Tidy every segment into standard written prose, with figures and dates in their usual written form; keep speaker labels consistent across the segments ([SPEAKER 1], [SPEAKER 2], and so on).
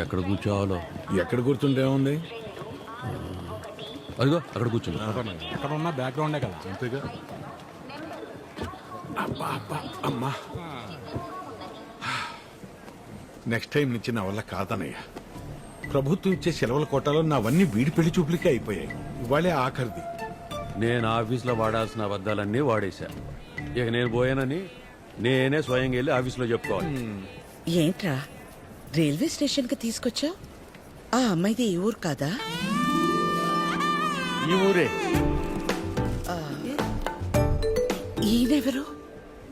[SPEAKER 1] ఎక్కడ కూర్చోవాలో.
[SPEAKER 2] ఎక్కడ కూర్చుంటే ఉంది?
[SPEAKER 1] అదిగో అక్కడ కూర్చుంది.
[SPEAKER 3] అక్కడ ఉన్న బ్యాక్గ్రౌండే కదా.
[SPEAKER 2] అంతేగా. అమ్మా, నెక్స్ట్ టైం నుంచి నా వల్ల కాదనయ్య. ప్రభుత్వం ఇచ్చే సెలవుల కోటాలో నావన్నీ వీడి పెళ్లి చూపులకే అయిపోయాయి. ఇవాళే ఆఖరిది.
[SPEAKER 1] నేను ఆఫీస్లో వాడాల్సిన అబద్ధాలన్నీ వాడేశా. ఇక నేను పోయానని నేనే స్వయంగా వెళ్ళి ఆఫీస్లో చెప్పుకోవాలి.
[SPEAKER 4] ఏంట్రా రైల్వే స్టేషన్ కి తీసుకొచ్చా? ఆ అమ్మాయిది ఈ ఊరు కాదా?
[SPEAKER 5] ఈ ఊరే.
[SPEAKER 4] ఈయనెవరు?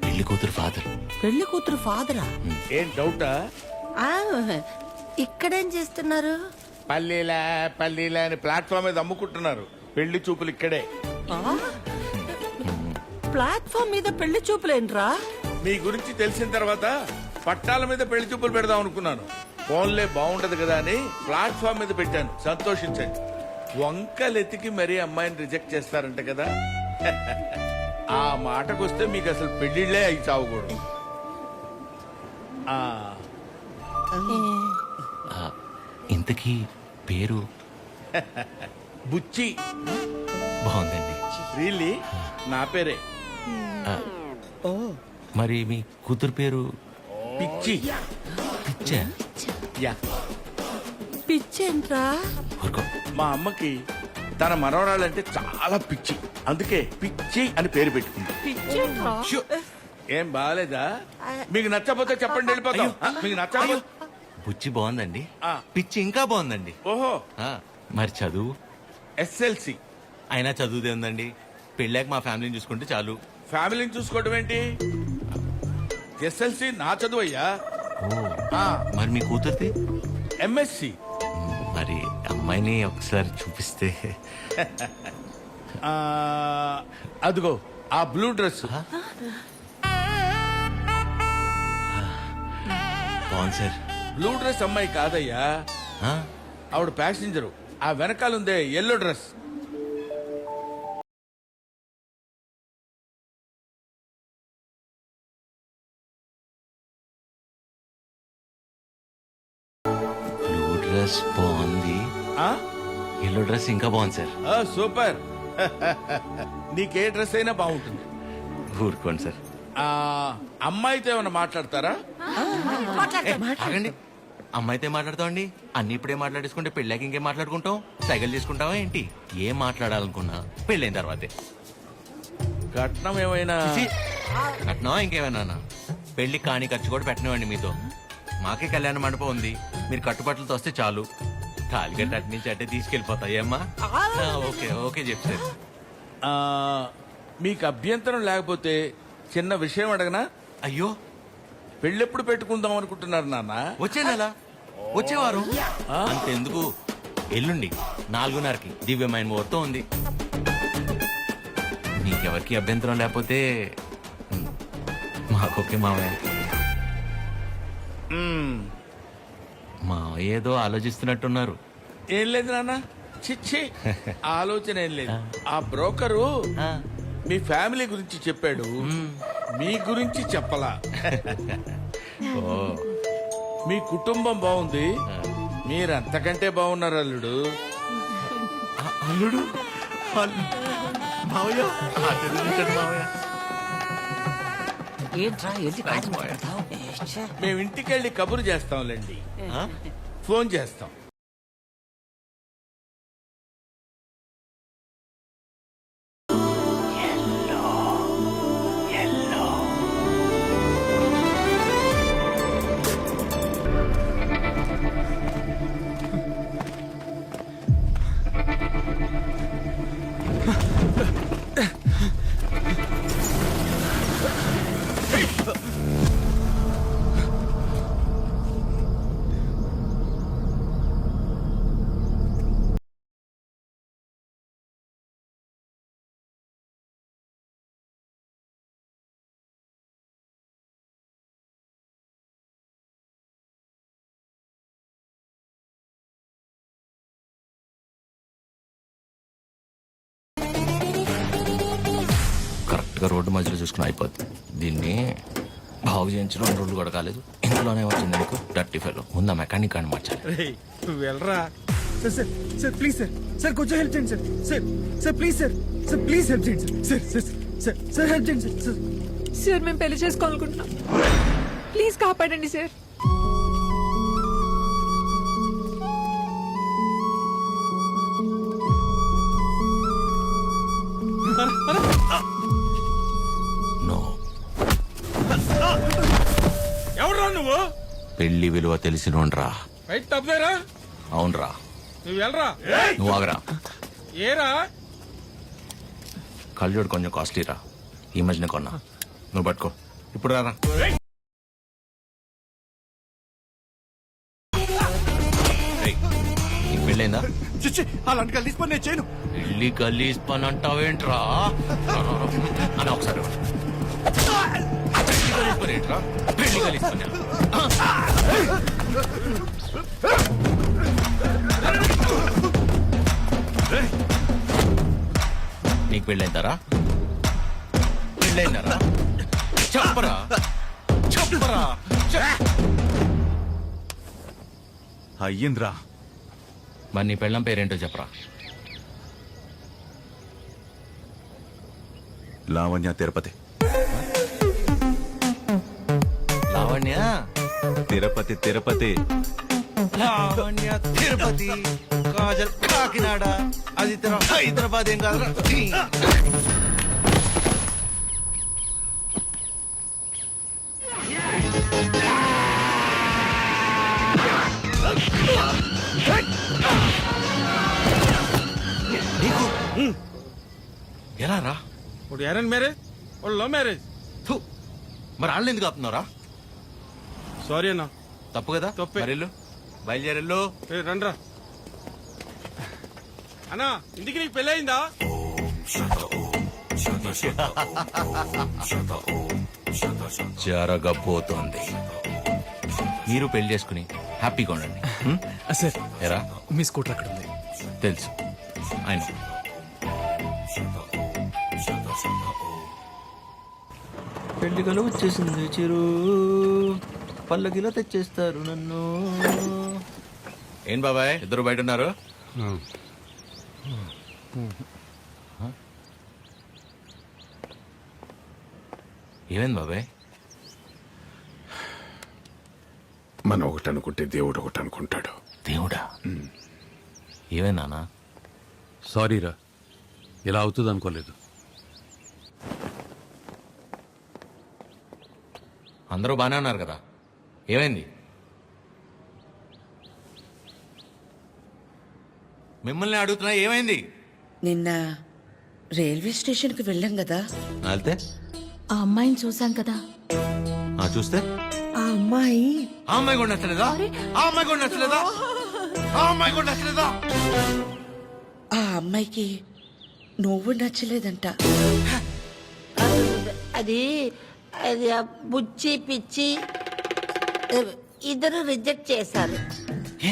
[SPEAKER 6] పెళ్లి కూతురు ఫాదర్.
[SPEAKER 4] పెళ్లి కూతురు ఫాదరా?
[SPEAKER 5] ఏం డౌటా?
[SPEAKER 4] ఇక్కడేం చేస్తున్నారు?
[SPEAKER 5] పల్లీలా అని ప్లాట్ఫామ్ మీద అమ్ముకుంటున్నారు. పెళ్లి చూపులు ఇక్కడే.
[SPEAKER 4] ప్లాట్ఫామ్ మీద పెళ్లి చూపులేంట్రా?
[SPEAKER 5] మీ గురించి తెలిసిన తర్వాత పట్టాల మీద పెళ్లి చూపులు పెడదాం అనుకున్నాను. ఫోన్లే బాగుంటది కదా అని ప్లాట్ఫామ్ మీద పెట్టాను. సంతోషించండి. వంకలెతికి మరీ అమ్మాయిని రిజెక్ట్ చేస్తారంట కదా. ఆ మాటకొస్తే మీకు అసలు పెళ్లిళ్లే అయి చావకూడదు.
[SPEAKER 6] ఇంతకీ పేరు?
[SPEAKER 5] బుచ్చి.
[SPEAKER 6] బాగుందండి.
[SPEAKER 5] రియల్లీ నా పేరే.
[SPEAKER 4] ఓ,
[SPEAKER 6] మరి మీ కూతురు పేరు?
[SPEAKER 5] పిచ్చి.
[SPEAKER 6] పిచ్చా?
[SPEAKER 5] యా.
[SPEAKER 4] పిచ్చేంట్రా?
[SPEAKER 6] ఊరుకో.
[SPEAKER 5] మా అమ్మకి తన మనవరాలంటే చాలా పిచ్చి. అందుకే పిచ్చి అని పేరు పెట్టుకుంది.
[SPEAKER 4] పిచ్చేంట్రా?
[SPEAKER 5] ఏం బాగాలేదా? మీకు నచ్చకపోతే చెప్పండి, వెళ్ళిపోతాం. మీకు నచ్చకపోతే.
[SPEAKER 6] బుచ్చి బాగుందండి.
[SPEAKER 5] ఆ.
[SPEAKER 6] పిచ్చి ఇంకా బాగుందండి.
[SPEAKER 5] ఓహో,
[SPEAKER 6] ఆ, మరి చదువు?
[SPEAKER 5] ఎస్ఎల్సి.
[SPEAKER 6] అయినా చదువుదే ఉందండి. పెళ్ళాక మా ఫ్యామిలీని చూసుకుంటే చాలు.
[SPEAKER 5] ఫ్యామిలీని చూసుకోవడం ఏంటి? ఎస్ఎల్సి నా చదువు అయ్యా.
[SPEAKER 6] ఓ,
[SPEAKER 5] ఆ,
[SPEAKER 6] మరి మీ కూతురుది?
[SPEAKER 5] ఎంఎస్సి.
[SPEAKER 6] మరి అమ్మాయిని ఒకసారి చూపిస్తే.
[SPEAKER 5] ఆ, అదిగో ఆ బ్లూ డ్రెస్.
[SPEAKER 6] బాగుంది సార్.
[SPEAKER 5] బ్లూ డ్రెస్ అమ్మాయి కాదయ్యా,
[SPEAKER 6] ఆ?
[SPEAKER 5] ఆవిడ ప్యాసింజరు. ఆ వెనకాలందే ఎల్లో డ్రెస్.
[SPEAKER 6] బ్లూ డ్రెస్ బాగుంది.
[SPEAKER 5] ఆ?
[SPEAKER 6] ఎల్లో డ్రెస్ ఇంకా బాగుంది సార్.
[SPEAKER 5] సూపర్. నీకే డ్రెస్ అయినా బాగుంటుంది.
[SPEAKER 6] ఊరుకోండి సార్.
[SPEAKER 5] ఆ, అమ్మాయితో ఏమైనా మాట్లాడతారా?
[SPEAKER 6] ఆగండి. అమ్మాయితో మాట్లాడతామండి. అన్ని ఇప్పుడే మాట్లాడేసుకుంటే పెళ్ళాక ఇంకేం మాట్లాడుకుంటాం? సైకిల్ చేసుకుంటావా ఏంటి? ఏం మాట్లాడాలనుకున్నా పెళ్ళైన తర్వాతే.
[SPEAKER 5] కట్నం ఏమైనా?
[SPEAKER 6] కట్నమా ఇంకేమైనా? పెళ్లి కాని ఖర్చు కూడా పెట్టనివ్వండి మీతో. మాకే కళ్యాణ మండపం ఉంది. మీరు కట్టుబట్టలతో వస్తే చాలు. తాలిగట్ట అటు నుంచి అట్టే తీసుకెళ్ళిపోతాయి అమ్మా. ఓకే ఓకే చెప్తారు.
[SPEAKER 5] ఆ, మీకు అభ్యంతరం లేకపోతే చిన్న విషయం అడగనా?
[SPEAKER 6] అయ్యో,
[SPEAKER 5] పెళ్ళెప్పుడు పెట్టుకుందాం అనుకుంటున్నారు నాన్న?
[SPEAKER 6] వచ్చే నెల, వచ్చేవారు. అంతెందుకు, ఎల్లుండి 4:30కి దివ్యమైన ముహూర్తం ఉంది. మీకెవరికి అభ్యంతరం లేకపోతే మాకొకే మావయ్య. మావయ్య ఏదో ఆలోచిస్తున్నట్టున్నారు.
[SPEAKER 5] ఏం లేదు నాన్న, చిచ్చి ఆలోచన ఏం లేదు. ఆ బ్రోకరు మీ ఫ్యామిలీ గురించి చెప్పాడు, మీ గురించి చెప్పలా.
[SPEAKER 6] ఓ,
[SPEAKER 5] మీ కుటుంబం బాగుంది, మీరంతకంటే బాగున్నారు అల్లుడు.
[SPEAKER 6] అల్లుడు మావయ్య, మావయ్య.
[SPEAKER 4] ఏంట్రా వెళ్ళి
[SPEAKER 5] మేము ఇంటికెళ్ళి కబురు చేస్తాంలేండి. ఫోన్ చేస్తాం.
[SPEAKER 6] కరెక్ట్గా రోడ్డు మధ్యలో చూసుకుని అయిపోద్ది. దీన్ని బాగు చేయించిన 2 రోజులు కూడా కాలేదు ఇంట్లోనే వచ్చింది నీకు డర్టీ ఫెలో ముందా మెకానిక్ అని మార్చాలి.
[SPEAKER 3] నువ్వు వెళ్ళరా.
[SPEAKER 7] Sir sir sir please sir sir కొంచెం హెల్ప్ చేయండి sir sir sir please sir sir please help చేయండి sir sir sir sir help చేయండి సార్ సార్
[SPEAKER 8] సార్ మేము పెళ్లి చేసుకోవాలనుకుంటున్నాం, ప్లీజ్ కాపాడండి సార్.
[SPEAKER 6] నో,
[SPEAKER 3] ఎవరురా నువ్వు?
[SPEAKER 6] పెళ్లి విలువ తెలిసినోండ్రా.
[SPEAKER 3] రైట్ తప్పదేరా.
[SPEAKER 6] అవునరా,
[SPEAKER 3] నువ్వు వెళ్ళరా.
[SPEAKER 6] నువ్వు ఆగరా.
[SPEAKER 3] ఏరా
[SPEAKER 6] కళ్ళజోడు కొంచెం కాస్ట్లీరా, ఈ మధ్యన కొన్నా. నువ్వు పట్టుకో ఇప్పుడు రారా. ఏయ్, నీకు పెళ్ళైందా?
[SPEAKER 7] అలాంటి కలిసి పని నేను చేయను.
[SPEAKER 6] పెళ్లి గలీజ్ పని అంటావేంట్రా అని ఒకసారి పెళ్లి గలీజ్ పని ఏంట్రా? పెళ్లి గలీజ్ పని. నీకు పెళ్ళైందారా? పెళ్ళైందారా? చెప్పరా చెప్పరా.
[SPEAKER 7] అయ్యింద్రా.
[SPEAKER 6] మరి నీ పెళ్ళం పేరేంటో చెప్పరా.
[SPEAKER 7] లావణ్య తిరుపతి.
[SPEAKER 6] లావణ్య
[SPEAKER 7] తిరుపతి తిరుపతి.
[SPEAKER 6] లావణ్య తిరుపతి, కాజల్ కాకినాడ, అది హైదరాబాద్ ఏం కాదురా. నీకు ఎలా రా?
[SPEAKER 3] ఇప్పుడు అరేంజ్ మ్యారేజ్, వాళ్ళు లవ్ మ్యారేజ్.
[SPEAKER 6] థు, మరి వాళ్ళు ఎందుకు ఆపుతున్నారా?
[SPEAKER 3] సారీ అన్న.
[SPEAKER 6] తప్పు కదా.
[SPEAKER 3] తప్పే.
[SPEAKER 6] మరి వెళ్ళు, బయలుదేరెళ్ళు.
[SPEAKER 3] ఏ, రండ్రా అన్నా. ఇంటికి నీకు పెళ్ళయిందా?
[SPEAKER 6] జరగబోతోంది. మీరు పెళ్లి చేసుకుని హ్యాపీగా ఉండండి. హ్మ్?
[SPEAKER 7] సార్
[SPEAKER 6] ఎరా
[SPEAKER 7] మీ స్కూటర్ అక్కడ ఉంది.
[SPEAKER 6] తెలుసు ఆయన. పెళ్లి కల వచ్చేసింది చిరు, పల్లకిలో తెచ్చేస్తారు నన్ను. ఏం బాబాయ్ ఇద్దరు బయట ఉన్నారు? ఏమైంది బాబాయ్?
[SPEAKER 2] మనం ఒకటి అనుకుంటే దేవుడు ఒకటి అనుకుంటాడు.
[SPEAKER 6] దేవుడా? ఏమైంది నాన్న?
[SPEAKER 1] సారీరా, ఇలా అవుతుంది అనుకోలేదు.
[SPEAKER 6] అందరూ బానే ఉన్నారు కదా, ఏమైంది? మిమ్మల్ని అడుగుతున్నా, ఏమైంది?
[SPEAKER 4] నిన్న రైల్వే స్టేషన్కి వెళ్ళాం కదా,
[SPEAKER 6] వెళ్తే
[SPEAKER 8] ఆ అమ్మాయిని చూసాం కదా.
[SPEAKER 6] చూస్తే
[SPEAKER 4] ఆ అమ్మాయి
[SPEAKER 6] ఆ అమ్మాయి కూడా నచ్చలేదా? ఆ అమ్మాయి కూడా నచ్చలేదా? ఆ అమ్మాయి కూడా నచ్చలేదా?
[SPEAKER 4] ఆ అమ్మాయికి నువ్వు నచ్చలేదంట.
[SPEAKER 9] అది అది ఆ బుచ్చి పిచ్చి ఇద్దరు రిజెక్ట్ చేశారు.
[SPEAKER 6] ఏ?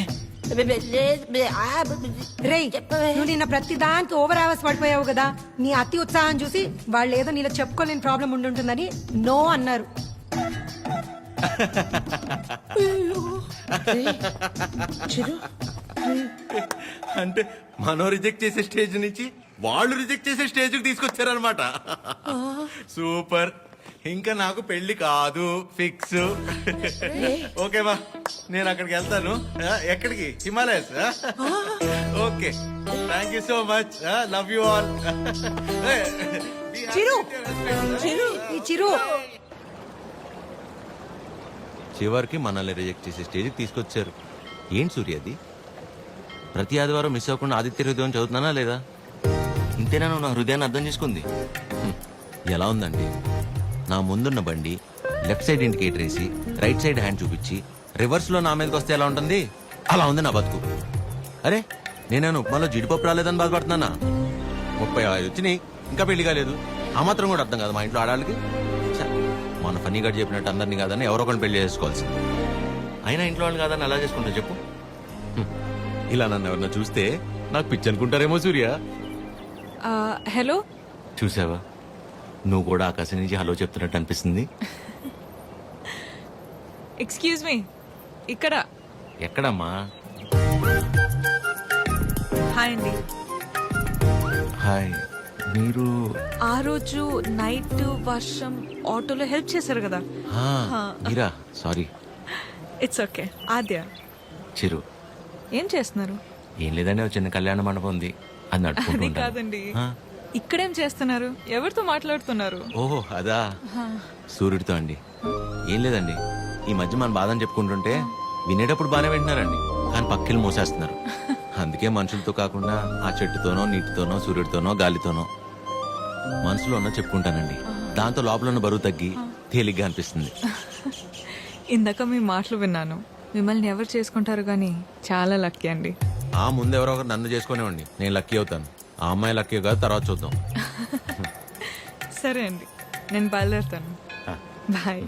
[SPEAKER 10] రేయ్, నువ్వు నిన్న ప్రతి దానికి ఓవర్ అవర్స్ పడిపోయావు కదా. నీ అతి ఉత్సాహం చూసి వాళ్ళు ఏదో నీలో చెప్పుకోలేని ప్రాబ్లం ఉండుంటుందని నో అన్నారు.
[SPEAKER 4] రేయ్, చిరు,
[SPEAKER 6] అంటే మనం రిజెక్ట్ చేసే స్టేజ్ నుంచి వాళ్ళు రిజెక్ట్ చేసే స్టేజ్ కి తీసుకొచ్చారనమాట. సూపర్. ఇంకా నాకు పెళ్లి కాదు, ఫిక్స్. ఓకేమా, నేను అక్కడికి వెళ్తాను. ఎక్కడికి? Himalayas. Okay, thank you so much. Love you all.
[SPEAKER 10] Chiru, ఈ చిరు
[SPEAKER 6] చివరికి మనల్ని రిజెక్ట్ చేసే స్టేజ్కి తీసుకొచ్చారు. ఏంటి సూర్య అది? ప్రతి ఆదివారం మిస్ అవ్వకుండా ఆదిత్య హృదయం చదువుతున్నానా లేదా? ఇంతేనా నువ్వు నా హృదయాన్ని అర్థం చేసుకుంది? ఎలా ఉందండి? నా ముందున్న బండి లెఫ్ట్ సైడ్ ఇండికేటర్ వేసి రైట్ సైడ్ హ్యాండ్ చూపించి రివర్స్ లో నా మీదకి వస్తే ఎలా ఉంటుంది? అలా ఉంది నా బతుకు. అరే, నేనేను ఉప్మాలో జీడిపప్పు రాలేదని బాధపడుతున్నానా? 35 వచ్చినాయి, ఇంకా పెళ్లి కాలేదు. ఆ మాత్రం కూడా అర్థం కాదు మా ఇంట్లో ఆడాళ్ళకి. మన ఫన్నీగా చెప్పినట్టు అందరినీ కాదని ఎవరో ఒకరిని పెళ్లి చేసుకోవాల్సి. అయినా ఇంట్లో వాళ్ళు కాదని ఎలా చేసుకుంటా చెప్పు? ఇలా నన్ను ఎవరన్నా చూస్తే నాకు పిచ్చి అనుకుంటారేమో సూర్య.
[SPEAKER 8] హలో,
[SPEAKER 6] చూసావా, నువ్వు కూడా ఆకాశం నుంచి హలో చెప్తున్నట్టు అనిపిస్తుంది.
[SPEAKER 8] ఎక్స్క్యూజ్ మీ, ఇక్కడ.
[SPEAKER 6] ఎక్కడమ్మా?
[SPEAKER 8] హాయ్ అండి.
[SPEAKER 6] హాయ్, మీరు?
[SPEAKER 8] ఆ రోజు నైట్ వర్షం ఆటోలో హెల్ప్ చేశారు కదా.
[SPEAKER 6] మీరా? Sorry.
[SPEAKER 8] It's okay. Aadya.
[SPEAKER 6] Chiru.
[SPEAKER 8] ఏం చేస్తున్నారు?
[SPEAKER 6] ఏం లేదండి, ఒక చిన్న కళ్యాణ మండపం ఉంది, అది నడుపుకుంటూ
[SPEAKER 8] అది
[SPEAKER 6] ఉంటాను.
[SPEAKER 8] కాదండి.
[SPEAKER 6] ఆ,
[SPEAKER 8] ఇక్కడేం చేస్తున్నారు? ఎవరితో మాట్లాడుతున్నారు?
[SPEAKER 6] ఓహో అదా, సూర్యుడితో అండి. ఏం లేదండి, ఈ మధ్య మన బాధని చెప్పుకుంటుంటే వినేటప్పుడు బాగానే వింటున్నారండి, కానీ పక్కిలు మోసేస్తున్నారు. అందుకే మనుషులతో కాకుండా ఆ చెట్టుతోనో, నీటితోనో, సూర్యుడితోనో, గాలితోనో మనసులో ఉన్న చెప్పుకుంటానండి. దాంతో లోపల ఉన్న బరువు తగ్గి తేలిగ్గా అనిపిస్తుంది.
[SPEAKER 8] ఇందాక మీ మాటలు విన్నాను. మిమ్మల్ని ఎవరు చేసుకుంటారు కానీ చాలా లక్కీ అండి.
[SPEAKER 6] ఆ ముందు ఎవరో ఒకరు నన్ను చేసుకునేవాడిని, నేను లక్కీ అవుతాను. ఆ అమ్మాయి లక్కీ కాదు, తర్వాత చూద్దాం.
[SPEAKER 8] సరే అండి, నేను బయలుదేరుతాను. బాయ్.